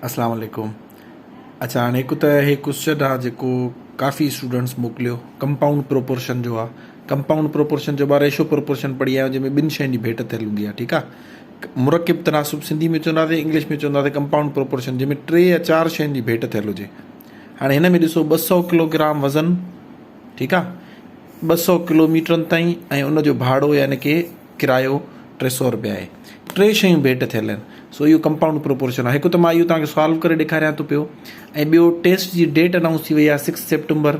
अस्सलाम वालेकुम। अच्छा हाणे हिकु त हे क्वेश्चन आहे जेको काफ़ी स्टूडेंट्स मोकिलियो, कंपाउंड प्रोपोर्शन जो आहे। कंपाउंड प्रोपोर्शन जो मां रेशो प्रोपोर्शन पढ़ी आहियां जंहिंमें ॿिनि शयुनि जी भेट थियल हूंदी आहे। ठीकु आहे। मुरकिब तनासुब सिंधी में चवंदासीं, इंग्लिश में चवंदासीं कंपाउंड प्रोपोर्शन, जंहिंमें 3 या 4 शयुनि जी भेट थियल हुजे। हाणे हिन में ॾिसो 200 किलोग्राम वज़न, ठीकु आहे, 200 किलोमीटरनि ताईं, ऐं उनजो भाड़ो यानी कि किरायो 300 रुपया आहे। 3 शयूं भेट थियल आहिनि। सो इहो कंपाउंड प्रोपोर्शन आहे। हिकु त मां इहो तव्हांखे सॉल्व करे ॾेखारियां थो पियो, ऐं ॿियो टेस्ट जी डेट अनाउंस थी वई आहे 6 सेप्टेम्बर,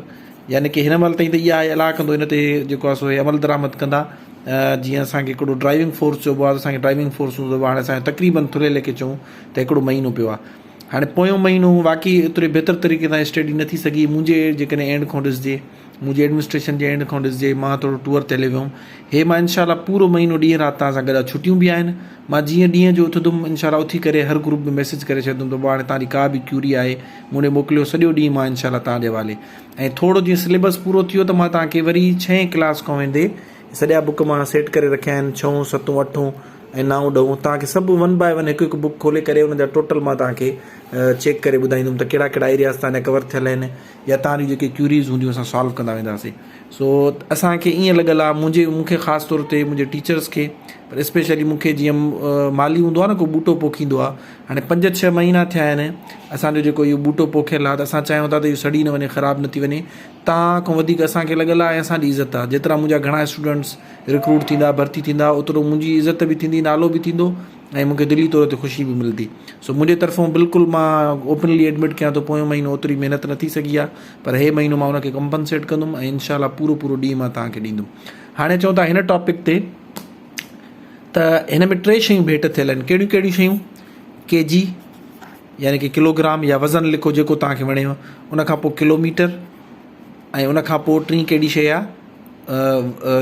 यानी कि हिन महिल ताईं त इहा अला कंदो, हिन ते जेको आहे सो अमल दरामद कंदा। जीअं असांखे हिकिड़ो ड्राइविंग फोर्स चइबो आहे, असांखे ड्राइविंग फोर्स हूंदो आहे। हाणे असांखे तक़रीबन थुले लेखे चऊं त हिकिड़ो महीनो पियो आहे। हाणे पोयों महीनो वाक़ई एतिरे बहितर तरीक़े सां स्टडी न थी सघी। मुंहिंजे जेकॾहिं एंड खां ॾिसिजे, मुंहिंजे एडमिनिस्ट्रेशन जे एंड खां ॾिसिजे, मां थोरो टूर ते हली वियुमि। हे मां इनशाला पूरो महीनो ॾींहं राति तव्हां सां गॾु, छुटियूं बि आहिनि। मां जीअं ॾींहं जो उथंदुमि इनशाला उथी करे हर ग्रुप में मैसेज करे छॾींदुमि त हाणे तव्हांजी का बि क्यूरी आहे मूं मोकिलियो, सॼो ॾींहुं मां इनशाला तव्हांजे हवाले। ऐं थोरो जीअं सिलेबस पूरो थियो त मां तव्हांखे वरी 6 क्लास खां वेंदे सॼा बुक मां सेट करे रखिया आहिनि, 6, 7, 8 ऐं 9, 10 तव्हांखे सभु 1 बाय 1 हिकु हिकु बुक खोले करे उन जा टोटल मां तव्हांखे चेक करे ॿुधाईंदुमि त कहिड़ा कहिड़ा एरियाज़ तव्हांजा कवर थियल आहिनि, या तव्हांजी जेके क्यूरीज़ हूंदियूं असां सॉल्व कंदा वेंदासीं। सो असांखे ईअं लॻल आहे, मूंखे ख़ासि तौर ते मुंहिंजे टीचर्स खे, पर स्पेशली मूंखे जीअं माली हूंदो आहे न, को ॿूटो पोखींदो आहे। हाणे 5-6 महीना थिया आहिनि असांजो जेको इहो ॿूटो पोखियल आहे, त असां चाहियूं था त इहो सड़ी न वञे, ख़राबु न थी वञे। तव्हां खां वधीक असांखे लॻल आहे, ऐं असांजी इज़त आहे। जेतिरा मुंहिंजा घणा स्टूडेंट्स रिक्रूट थींदा, भर्ती थींदा, ओतिरो मुंहिंजी इज़त बि थींदी, नालो बि थींदो, ऐं मूंखे दिली तौर ते ख़ुशी बि मिलंदी। सो मुंहिंजे तरफ़ां बिल्कुलु मां ओपनली एडमिट कयां थो, पोयों महीनो ओतिरी महिनत न थी सघी आहे, पर हे महीनो मां उनखे कंपनसेट कंदुमि, ऐं इनशाला पूरो ॾींहुं मां तव्हांखे ॾींदुमि। हाणे चऊं था हिन टॉपिक ते त हिन में 3 शयूं भेट थियल आहिनि। कहिड़ियूं कहिड़ियूं शयूं? केजी यानी कि किलोग्राम या वज़न लिखो जेको तव्हांखे वणेव, उनखां पोइ किलोमीटर, ऐं उनखां पोइ 3 कहिड़ी शइ आहे,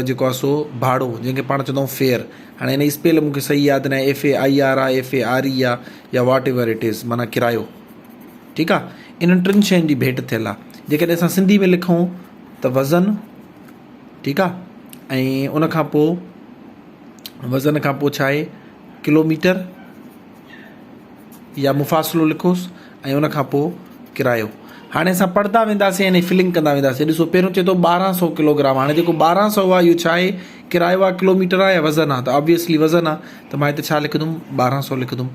जेको आहे सो भाड़ो, जंहिंखे पाण चवंदा आहियूं फेयर। हाणे हिन स्पेल मूंखे सही यादि न आहे, FAIR आहे, FARE आहे, या वॉट एवर इट इज़, माना किरायो। ठीकु आहे। इन्हनि 3 शयुनि जी भेट थियल आहे। जेकॾहिं असां सिंधी में लिखूं त वज़न, ठीकु आहे, ऐं उनखां पोइ वज़न खां पोइ छा आहे, किलोमीटर या मुफ़ासिलो लिखोसि, ऐं उनखां पोइ किरायो। हाणे असां पढ़ंदा वेंदासीं यानी फिलिंग कंदा वेंदासीं। ॾिसो पहिरियों चए थो 1200 किलोग्राम। हाणे जेको 1200 आहे इहो छा आहे, किरायो आहे, किलोमीटर आहे, या वज़न आहे? त ऑब्वियसली वज़न आहे, त मां हिते छा लिखंदुमि, 1200 लिखंदुमि।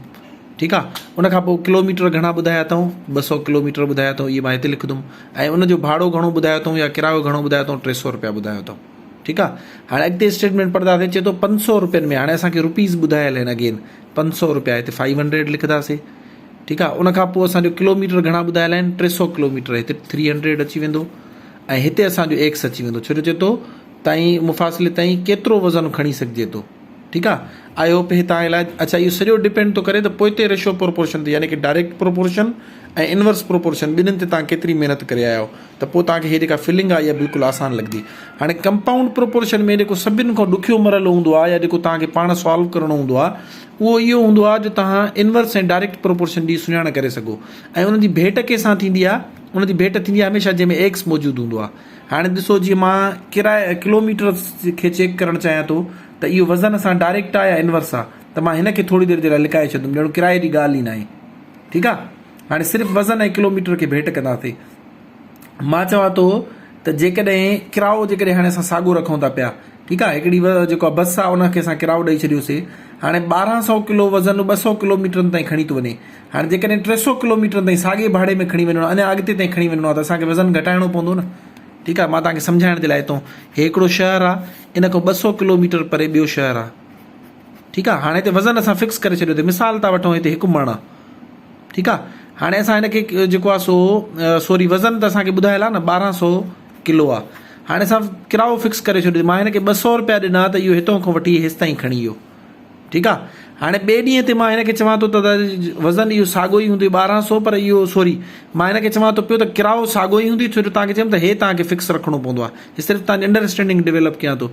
ठीकु आहे। उनखां पोइ किलोमीटर घणा ॿुधाया अथऊं, 200 किलोमीटर ॿुधाया अथऊं, इहे मां हिते लिखंदुमि। ऐं उनजो भाड़ो घणो ॿुधायो अथऊं, या किरायो घणो ॿुधायो अथऊं, 300 रुपया ॿुधायो अथऊं। ठीकु आहे। हाणे अॻिते स्टेटमेंट पढ़ंदासीं, चए थो 500 रुपयनि में। हाणे असांखे रुपीज़ ॿुधायल आहिनि, अगेन 500 रुपया, हिते 500 लिखंदासीं। ठीकु आहे। उनखां पोइ असांजो किलोमीटर घणा ॿुधायल आहिनि, 300 किलोमीटर, हिते 300 अची वेंदो, ऐं हिते असांजो एक्स अची वेंदो। छो जो चए थो ताईं मुफ़ासिले ताईं केतिरो वज़न खणी सघिजे थो। ठीकु आहे। आई होप हे तव्हां लाइ। अच्छा, इहो सॼो डिपेंड थो करे त पोइ हिते रेशो प्रोपोर्शन ते, यानी कि डायरेक्ट प्रोपोर्शन ऐं इनवर्स प्रोपोर्शन, ॿिन्हिनि ते तव्हां केतिरी महिनत करे आया आहियो, त पोइ तव्हांखे हे जेका फिलिंग आहे इहा बिल्कुलु आसान लॻंदी। हाणे कंपाउंड प्रोपोर्शन में जेको सभिनि खां ॾुखियो मरहलो हूंदो आहे, या जेको तव्हांखे पाण सॉल्व करिणो हूंदो आहे, उहो इहो हूंदो आहे जो तव्हां इनवर्स ऐं डायरेक्ट प्रोपोर्शन जी सुञाण करे सघो। ऐं उन जी भेट कंहिंसां थींदी आहे, उन जी भेट थींदी आहे हमेशह जंहिंमें एक्स मौजूदु हूंदो आहे। हाणे ॾिसो, जीअं मां किलोमीटर खे चेक करणु चाहियां थो त इहो वज़न असां डायरेक्ट आहे या इनवर्स आहे, त मां हिनखे थोरी देरि जे लाइ लिकाए छॾंदुमि, ॼण किराए जी ॻाल्हि ई न आहे। ठीकु आहे। हाणे सिर्फ़ु वज़न ऐं किलोमीटर खे भेट कंदासीं। मां चवां थो त जेकॾहिं किरायो, जेकॾहिं हाणे असां साॻियो रखूं था पिया, ठीकु आहे, हिकिड़ी जेको आहे बस आहे उनखे असां किरायो ॾेई छॾियोसीं। हाणे 1200 किलो वज़न 200 किलोमीटरनि ताईं खणी थो वञे। हाणे जेकॾहिं 300 किलोमीटरनि ताईं साॻे भाड़े में खणी वञिणो आहे, अञा अॻिते ताईं खणी वञिणो आहे, त असांखे वज़न घटाइणो पवंदो न। ठीकु आहे। मां तव्हांखे सम्झाइण जे लाइ थो, हे हिकिड़ो शहर आहे, इन खां 200 किलोमीटर परे ॿियो शहर आहे। ठीकु आहे। हाणे हिते वज़न असां फिक्स करे छॾियो, मिसाल था वठूं, हिते 1 मण आहे। ठीकु आहे। हाणे असां हिनखे जेको आहे सो वज़न त असांखे ॿुधायल आहे न, 1200 किलो आहे। हाणे असां किरायो फिक्स करे छॾियो, मां हिनखे 200 रुपया ॾिना त इहो हितां खां वठी हेसि ताईं खणी वियो। ठीकु आहे। हाणे ॿिए ॾींहं ते मां हिनखे चवां थो त वज़न इहो साॻियो ई हूंदी 1200, पर इहो मां हिनखे चवां थो पियो त किरायो साॻियो ई हूंदी, छो जो तव्हांखे चयुमि त हे तव्हांखे फिक्स रखिणो पवंदो आहे। हे सिर्फ़ु तव्हांजी अंडरस्टैंडिंग डेवलप कयां थो।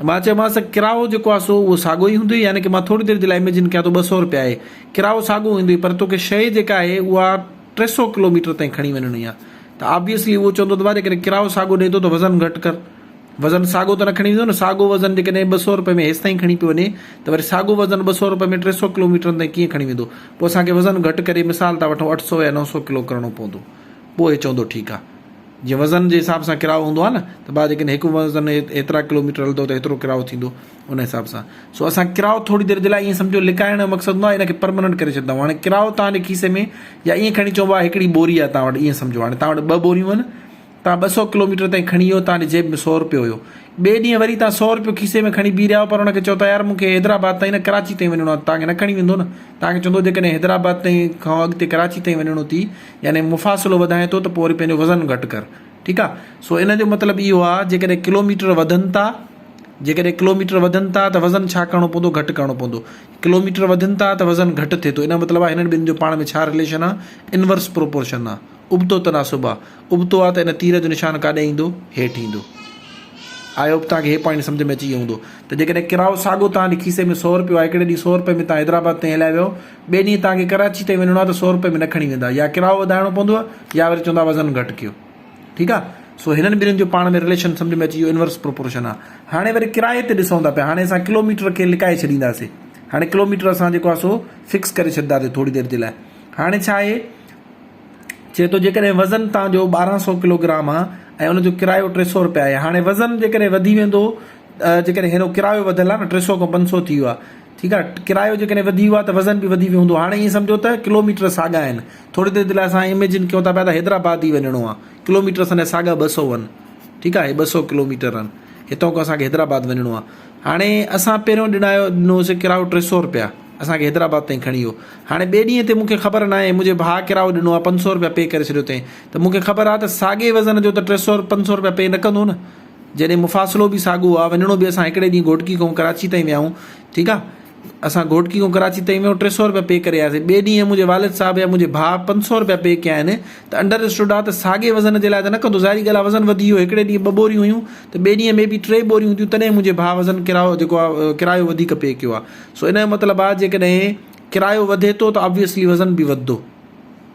मां चयोमांसि किरायो जेको आहे सो उहो साॻियो ई हूंदी, यानी कि मां थोरी देरि जे लाइ इमेजिन कयां थो 200 रुपया आहे, किरायो साॻियो हूंदी, पर तोखे शइ जेका आहे उहा 300 किलोमीटर ताईं खणी वञिणी आहे। त ऑब्वियसली उहो चवंदो त भाई जेकॾहिं किरायो साॻियो ॾिए थो त वज़न घटि कर। वज़न साॻो त न खणी वेंदो न, साॻो वज़न जेकॾहिं 200 रुपए में हेसि ताईं खणी पियो वञे त वरी साॻो वज़न 200 रुपए में 300 किलोमीटर ताईं कीअं खणी वेंदो। पोइ असांखे वज़न घटि करे मिसाल था वठूं 800 या 900 किलो करिणो पवंदो। पोइ हे चवंदो ठीकु आहे, जीअं वज़न जे हिसाब सां किरायो हूंदो आहे न, त भाउ जेकॾहिं हिकु वज़न एतिरा किलोमीटर हलंदो त एतिरो किरायो थींदो उन हिसाब सां। सो असां किरायो थोरी देरि जे लाइ ईअं सम्झो लिकाइण जो मक़सदु हूंदो आहे, इनखे परमनेंट करे छॾंदा आहियूं। हाणे किरायो तव्हांजे खीसे में या ईअं खणी चइबो आहे हिकिड़ी बोरी आहे तव्हां वटि, ईअं सम्झो हाणे तव्हां वटि 2 बोरियूं आहिनि, तव्हां 200 किलोमीटर ताईं खणी वियो, तव्हांजे जेब में 100 रुपयो हुयो, ॿिए ॾींहुं वरी तव्हां 100 रुपयो खीसे में खणी बीह रहिया आहियो, पर हुनखे चओ था यार मूंखे हैदराबाद ताईं न कराची ताईं वञिणो आहे, तव्हांखे न खणी वेंदो न। तव्हांखे चवंदो जेकॾहिं हैदराबाद ताईं खां अॻिते कराची ताईं वञिणो थी, यानी मुफ़ासिलो वधाए थो, त पोइ वरी पंहिंजो वज़न घटि कर, ठीकु आहे। सो इन जो मतिलबु इहो आहे जेकॾहिं किलोमीटर वधनि था, जेकॾहिं किलोमीटर वधनि था त वज़न छा करिणो पवंदो, घटि करिणो पवंदो। किलोमीटर वधनि था त वज़न घटि थिए थो। इन जो मतिलबु आहे हिननि ॿिनि जो पाण में छा रिलेशन आहे, इनवर्स प्रोपोर्शन आहे, उबतो तनासुब आहे। उबतो आहे त इन तीर जो निशान काॾे ईंदो, हेठि ईंदो। आयो बि तव्हांखे हे पॉइंट सम्झ में अची वियो हूंदो। त जेकॾहिं किरायो साॻो तव्हांजे खीसे में 100 रुपयो आहे, हिकिड़े ॾींहुं 100 रुपए में तव्हां हैदराबाद ताईं हलाए वियो, ॿिए ॾींहुं तव्हांखे कराची ताईं वञिणो आहे त 100 रुपए में न खणी वेंदा, या किरायो वधाइणो पवंदो या वरी चवंदा वज़न घटि कयो, ठीकु आहे। सो हिननि ॿिन्हिनि जो पाण में रिलेशन सम्झ में अची वियो, इनवर्स प्रोपोर्शन आहे। हाणे वरी किराए ते ॾिसूं था पिया, हाणे असां किलोमीटर खे लिकाए छॾींदासीं। हाणे किलोमीटर असां जेको आहे सो फिक्स करे छॾींदासीं थोरी देरि जे लाइ। हाणे छा आहे, चए थो जेकॾहिं वज़न तव्हांजो 1200 किलोग्राम आहे ऐं उनजो किरायो 300 रुपया आहे। हाणे वज़न जेकॾहिं वधी वेंदो, जेकॾहिं हिन किरायो वधियलु आहे न, 300 खां 500 थी वियो आहे, ठीकु आहे। किरायो जेकॾहिं वधी वियो आहे त वज़न बि वधी वियो हूंदो। हाणे ईअं सम्झो त किलोमीटर साॻा आहिनि। थोरी देरि जे लाइ असां इमेजिन कयूं था पिया त हैदराबाद ई वञिणो आहे, किलोमीटर असांजा साॻा 200 आहिनि, ठीकु आहे। हे 200 किलोमीटर आहिनि, हितां खां असांखे हैदराबाद वञिणो आहे। हाणे असां पहिरियों ॾिनोसीं किरायो 300 रुपया, असांखे हैदराबाद ताईं खणी वियो। हाणे ॿिए ॾींहं ते मूंखे ख़बर न आहे, मुंहिंजे भाउ किरायो ॾिनो आहे 500 रुपया पे करे छॾियो अथईं, त मूंखे ख़बर आहे त साॻे वज़न जो त 300-500 रुपया पे न कंदो न। जॾहिं मुफ़ासिलो बि साॻियो आहे, वञिणो बि असां हिकिड़े ॾींहुं घोटकी खां कराची ताईं वियाऊं, ठीकु आहे। असां घोटकी खां कराची ताईं वियूं, 300 रुपया पे करे आयासीं। ॿिए ॾींहुं मुंहिंजे वालिद साहिबु या मुंहिंजे भाउ 500 रुपया पे कया आहिनि, त अंडरस्टूड आहे त साॻे वज़न जे लाइ त न कंदो। ज़ाहिरी ॻाल्हि आहे वज़न वधी वियो, हिकिड़े ॾींहुं 2 बोरियूं हुयूं त ॿिए ॾींहं में बि 3 बोरियूं हूंदियूं, तॾहिं मुंहिंजे भाउ वज़न किरायो जेको आहे किरायो वधीक पे कयो आहे। सो इन जो मतिलबु आहे जेकॾहिं किरायो वधे थो त ऑब्वियसली वज़न बि वधंदो,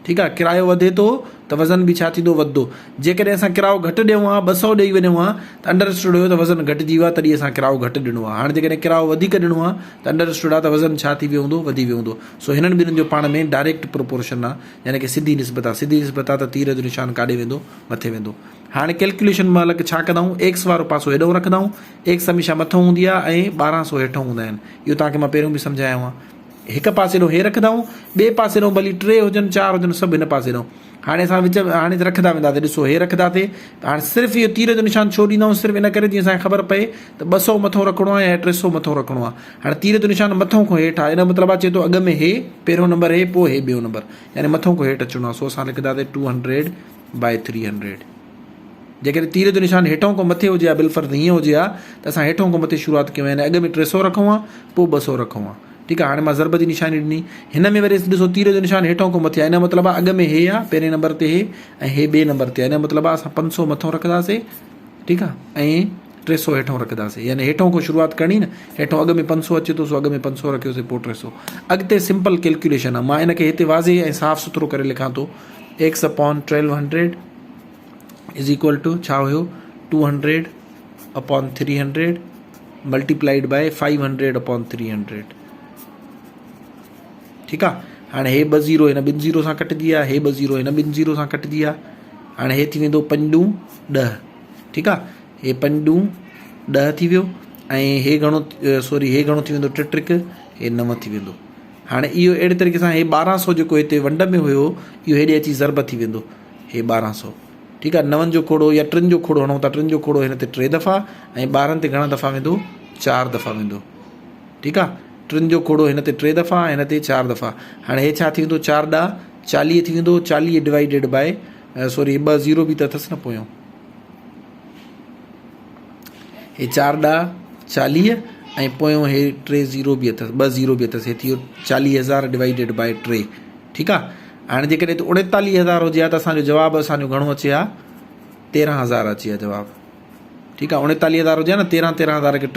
ठीकु आहे। किरायो वधे थो त वज़न बि छा थींदो, वधंदो। जेकॾहिं असां किरायो घटि ॾियूं आहे, 200 ॾेई वञूं आहे, त अंडरस्टूड हुयो त वज़न घटिजी वियो आहे, तॾहिं असां किरायो घटि ॾिनो आहे। हाणे जेकॾहिं किरायो वधीक ॾिनो आहे त अंडरस्टूड आहे त वज़न छा थी वियो हूंदो, वधी वियो हूंदो। सो हिननि ॿिन्हिनि जो पाण में डायरेक्ट प्रोपोर्शन आहे, यानी कि सिधी निस्बत आहे। सिधी निस्बत आहे त तीर जो निशान काॾे वेंदो, मथे वेंदो। हाणे कैलकुलेशन महिल छा कंदा आहियूं, एक्स वारो पासो हेॾो रखंदा आहियूं, एक्स हमेशह मथां हूंदी आहे ऐं 1200 हेठां हूंदा आहिनि। इहो तव्हांखे मां पहिरियों बि सम्झायो आहे। हिकु पासे ॾों हे रखंदा आहियूं, ॿिए पासे ॾों भली 3 हुजनि 4 हुजनि, सभु हिन पासे ॾों। हाणे असां विच में हाणे रखंदा वेंदासीं, ॾिसो हे रखंदासीं। हाणे सिर्फ़ु इहो तीर जो निशान छो ॾींदा आहियूं, सिर्फ़ु इन करे जीअं असांखे ख़बर पए त 200 मथां रखिणो आहे या 300 मथां रखिणो आहे। हाणे तीर जो निशान मथां खां हेठि आहे, इन जो मतिलबु आहे चए थो अॻ में हे पहिरियों नंबर हे, पोइ हे ॿियो नंबर, यानी मथां खां हेठि अचिणो आहे। सो असां लिखंदासीं 200/300। जेकॾहिं तीर जो निशान हेठां खां मथे हुजे आहे, बिलफर्ज़ हीअं हुजे आहे त असां हेठां खां मथे शुरूआति कयूं, यानी अॻ में 300 रखूं आहे, पोइ 200 रखूं आहे, ठीकु आहे। हाणे मां ज़रब जी निशानी ॾिनी, हिन में वरी ॾिसो तीर जो निशान हेठां खां मथे आहे, इन जो मतिलबु आहे अॻ में हे आहे, पहिरें नंबर ते हे ऐं हे ॿिए नंबर ते आहे। इन जो मतिलबु आहे असां 500 मथां रखंदासीं, ठीकु आहे, ऐं 300 हेठां रखंदासीं, यानी हेठां खां शुरूआति करणी न। हेठां अॻ में 500 अचे थो, सो अॻ में 500 रखियोसीं, पोइ 300। अॻिते सिंपल कैलकुलेशन आहे, मां इनखे हिते वाज़े ऐं साफ़ सुथरो करे लिखां थो। x/1200 इज़ इक्वल टू छा हुयो, 200/300 मल्टीप्लाइड बाय 500/300, ठीकु आहे। हाणे हे 2 ज़ीरो हिन 2 ज़ीरो सां कटिजी विया, हे 2 ज़ीरो हिन 2 ज़ीरो सां कटिजी विया। हाणे हे थी वेंदो 5×10, ठीकु आहे। हे 5×10 थी वियो, ऐं हे घणो हे घणो थी वेंदो, 3×3 हे 9 थी वेंदो। हाणे इहो अहिड़े तरीक़े सां हे 1200 जेको हिते वंड में हुयो, इहो हेॾे अची ज़रब थी वेंदो, हे 1200, ठीकु आहे। 9 जो खोड़ो या 3 जो खोड़ो हणूं था, 3 जो खोड़ो हिन ते 3 दफ़ा ऐं 12 ते घणा दफ़ा वेंदो, 4 दफ़ा वेंदो, ठीकु आहे। 3 जो खोड़ो हिन ते 3 दफ़ा, हिन ते 4 दफ़ा। हाणे हे छा थी वेंदो, 4×40 थी वेंदो, 40 डिवाइडेड बाय सॉरी 2 ज़ीरो बि त अथसि न पोयों, हे 4×40 ऐं पोयों हे 3 ज़ीरो बि अथसि, 2 ज़ीरो बि अथसि, हे थी वियो 40,000 डिवाइडेड बाय 3, ठीकु आहे। हाणे जेकॾहिं 39,000 हुजे हा त असांजो जवाबु असांजो घणो अचे हा, 13,000 अचे हा जवाबु, ठीकु आहे। 39,000 हुजे हा न, 13,000 खे